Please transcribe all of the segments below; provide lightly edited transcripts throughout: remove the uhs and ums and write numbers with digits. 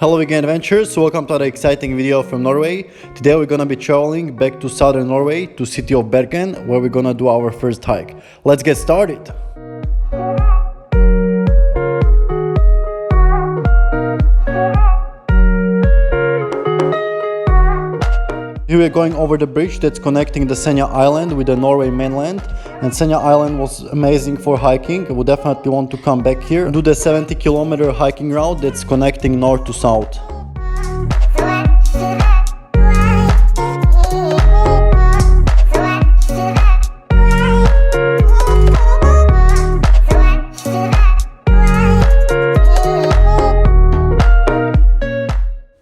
Hello again adventurers, welcome to another exciting video from Norway. Today we're gonna be traveling back to southern Norway to city of Bergen, where we're gonna do our first hike. Let's get started! Here we're going over the bridge that's connecting the Senja Island with the Norway mainland. And Senja Island was amazing for hiking. We definitely want to come back here and do the 70-kilometer hiking route that's connecting north to south.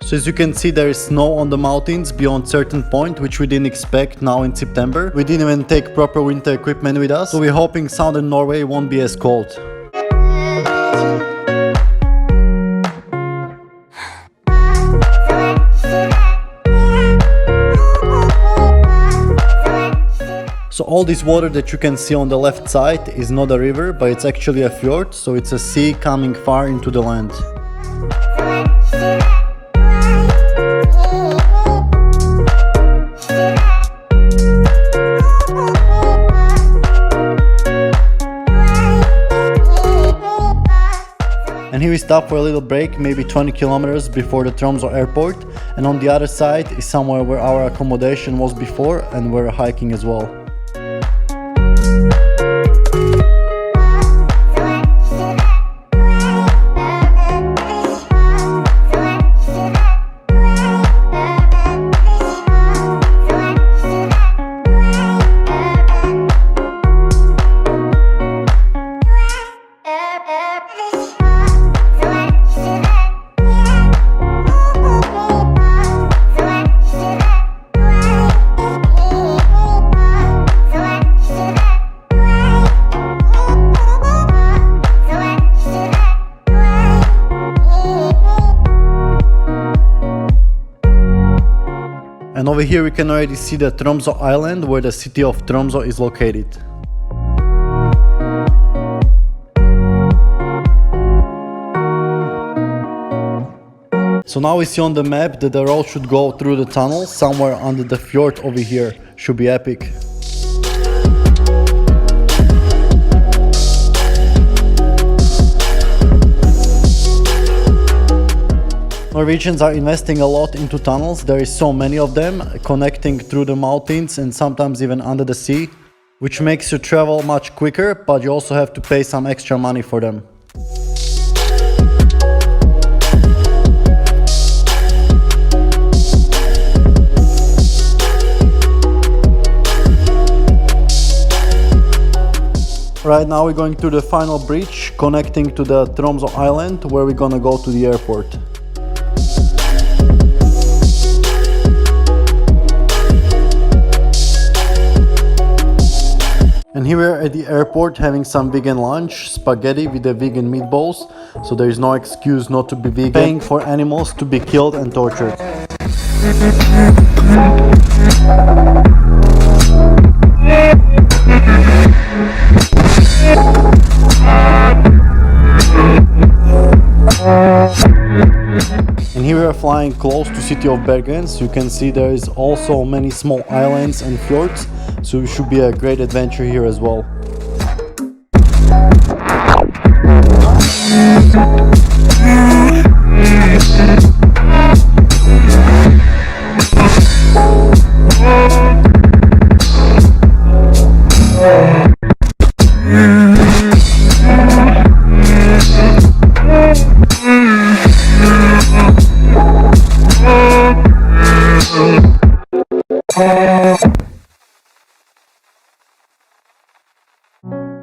So as you can see, there is snow on the mountains beyond certain point, which we didn't expect now in September. We didn't even take proper winter equipment with us, so we're hoping southern Norway won't be as cold. So all this water that you can see on the left side is not a river, but it's actually a fjord, so it's a sea coming far into the land. And here we stop for a little break, maybe 20 kilometers before the Tromsø airport, and on the other side is somewhere where our accommodation was before and we're hiking as well. And over here we can already see the Tromsø island, where the city of Tromsø is located. So now we see on the map that the road should go through the tunnel somewhere under the fjord over here. Should be epic. Norwegians are investing a lot into tunnels. There is so many of them connecting through the mountains and sometimes even under the sea, which makes you travel much quicker, but you also have to pay some extra money for them. Right now we're going to the final bridge connecting to the Tromsø island, where we're gonna go to the airport. And here we are at the airport having some vegan lunch, spaghetti with the vegan meatballs, so there is no excuse not to be vegan, paying for animals to be killed and tortured. And here we are flying close to city of Bergen, so you can see there is also many small islands and fjords, so it should be a great adventure here as well.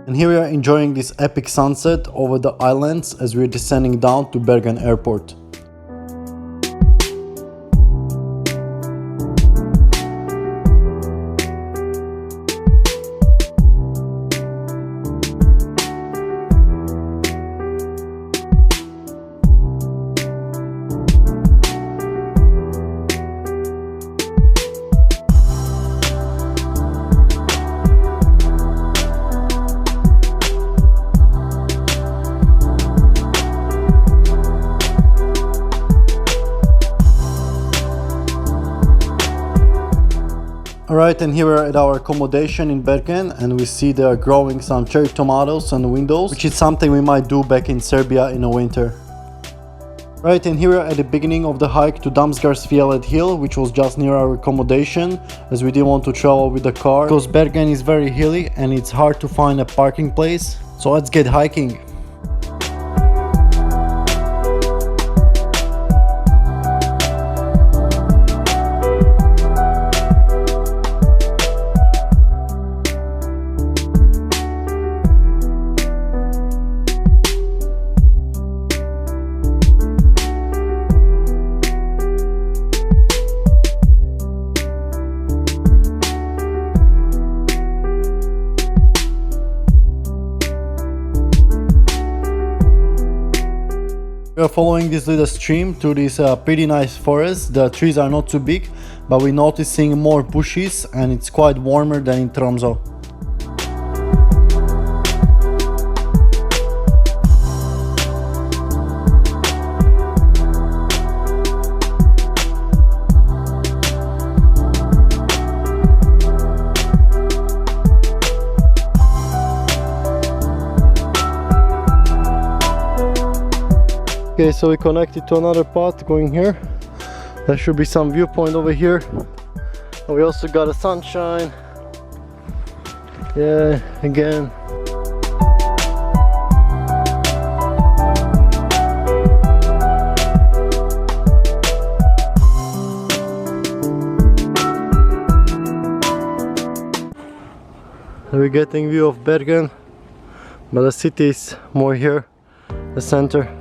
And here we are enjoying this epic sunset over the islands as we're descending down to Bergen airport. Alright, and here we're at our accommodation in Bergen, and we see they are growing some cherry tomatoes on the windows, which is something we might do back in Serbia in the winter. Right, and here we're at the beginning of the hike to Damsgarsfjellet hill, which was just near our accommodation, as we didn't want to travel with the car, because Bergen is very hilly and it's hard to find a parking place. So let's get hiking. We are following this little stream through this pretty nice forest. The trees are not too big, but we're noticing more bushes and it's quite warmer than in Tromsø. Okay, so we connected to another path going here. There should be some viewpoint over here. And we also got a sunshine. Yeah, again. We're getting view of Bergen, but the city is more here, the center.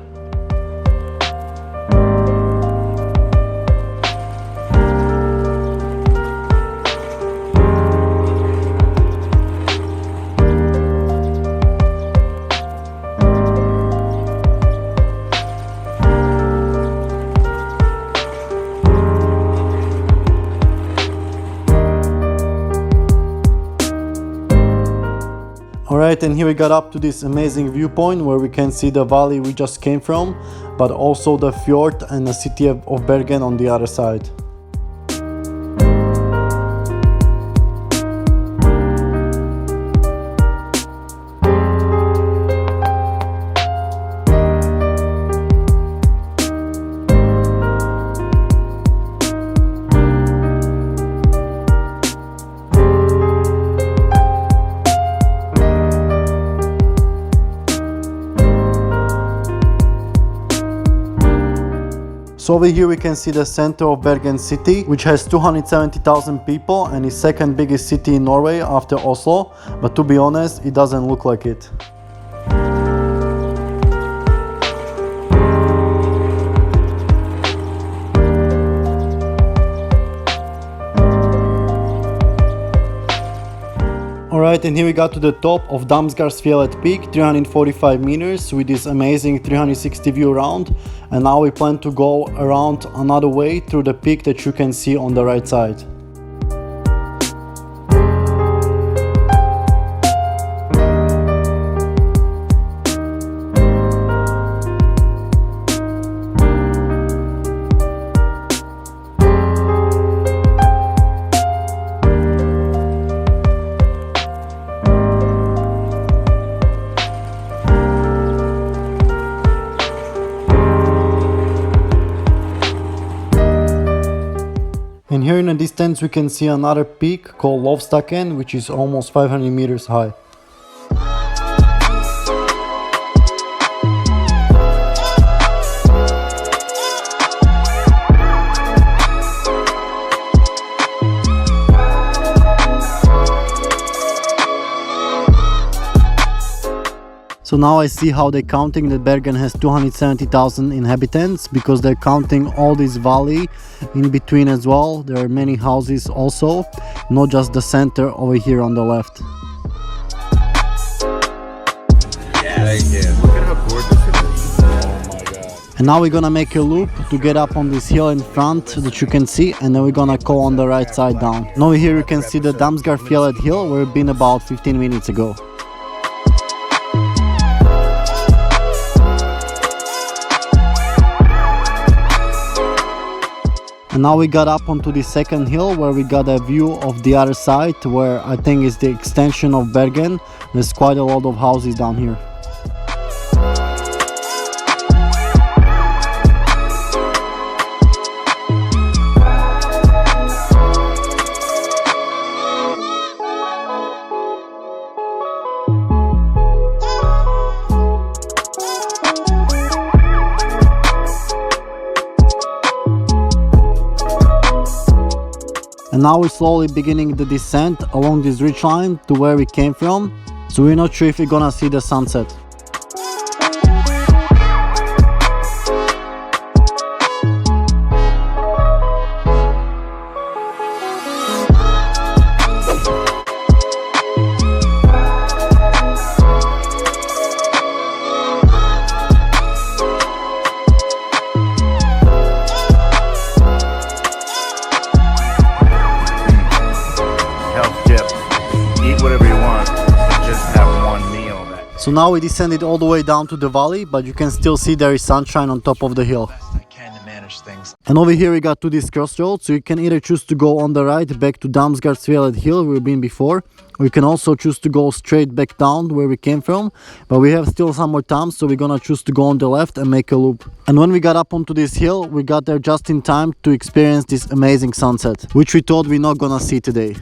Alright, and here we got up to this amazing viewpoint where we can see the valley we just came from, but also the fjord and the city of Bergen on the other side. So over here we can see the center of Bergen city, which has 270,000 people and is second biggest city in Norway after Oslo, but to be honest, it doesn't look like it. Alright, and here we got to the top of Damsgarsfjellet peak, 345 meters with this amazing 360 view around, and now we plan to go around another way through the peak that you can see on the right side. And here in the distance we can see another peak called Lovstakken, which is almost 500 meters high. So now I see how they're counting that Bergen has 270,000 inhabitants, because they're counting all this valley in between as well. There are many houses also, not just the center over here on the left. Yeah, look at how gorgeous it is. Oh my god. And now we're gonna make a loop to get up on this hill in front that you can see, and then we're gonna go on the right side down. Now here you can see the Damsgarsfjellet hill where we've been about 15 minutes ago. And now we got up onto the second hill where we got a view of the other side, where I think is the extension of Bergen. There's quite a lot of houses down here. And now we're slowly beginning the descent along this ridge line to where we came from, so we're not sure if we're gonna see the sunset. So now we descended all the way down to the valley, but you can still see there is sunshine on top of the hill. And over here we got to this crossroads, so you can either choose to go on the right back to Damsgardsfjellet hill where we've been before, or you can also choose to go straight back down where we came from, but we have still some more time, so we're gonna choose to go on the left and make a loop. And when we got up onto this hill, we got there just in time to experience this amazing sunset, which we thought we're not gonna see today.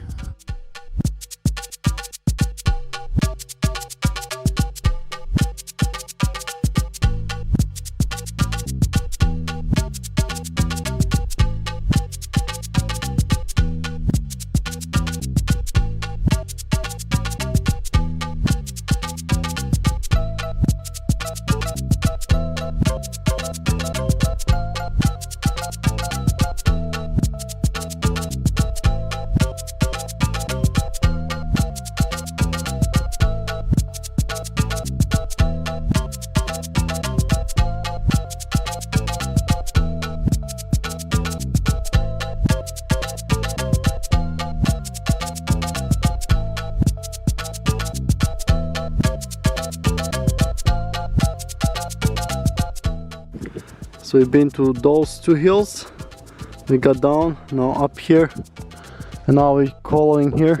So we've been to those two hills, we got down, now up here, and now we're following here,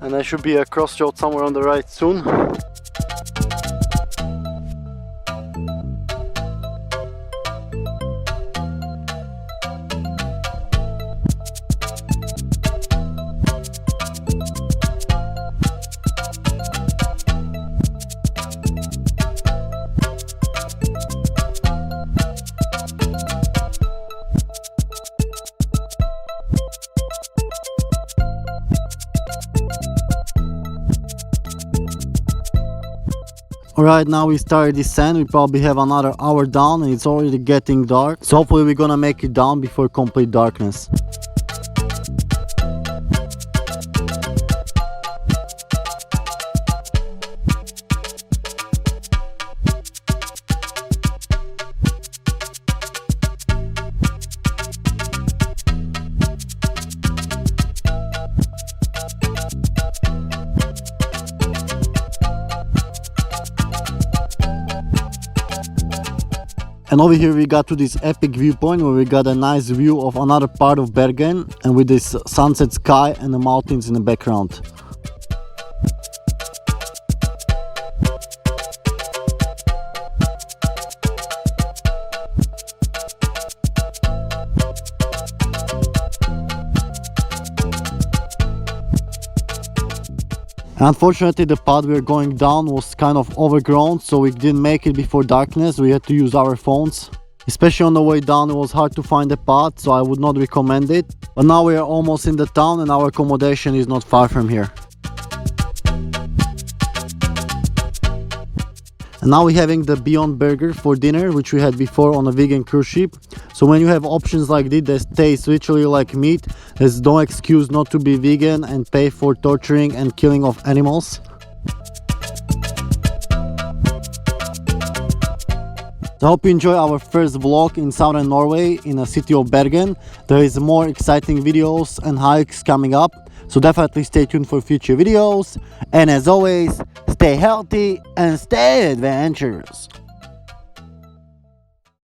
and there should be a crossroad somewhere on the right soon. Alright, now we started descent. We probably have another hour down and it's already getting dark. So hopefully we're gonna make it down before complete darkness. And over here we got to this epic viewpoint where we got a nice view of another part of Bergen, and with this sunset sky and the mountains in the background. Unfortunately, the path we were going down was kind of overgrown, so we didn't make it before darkness. We had to use our phones. Especially on the way down, it was hard to find the path, so I would not recommend it. But now we are almost in the town and our accommodation is not far from here. And now we're having the Beyond Burger for dinner, which we had before on a vegan cruise ship. So when you have options like this that taste literally like meat, there's no excuse not to be vegan and pay for torturing and killing of animals. So I hope you enjoy our first vlog in southern Norway in the city of Bergen. There is more exciting videos and hikes coming up, so definitely stay tuned for future videos. And as always, stay healthy and stay adventurous.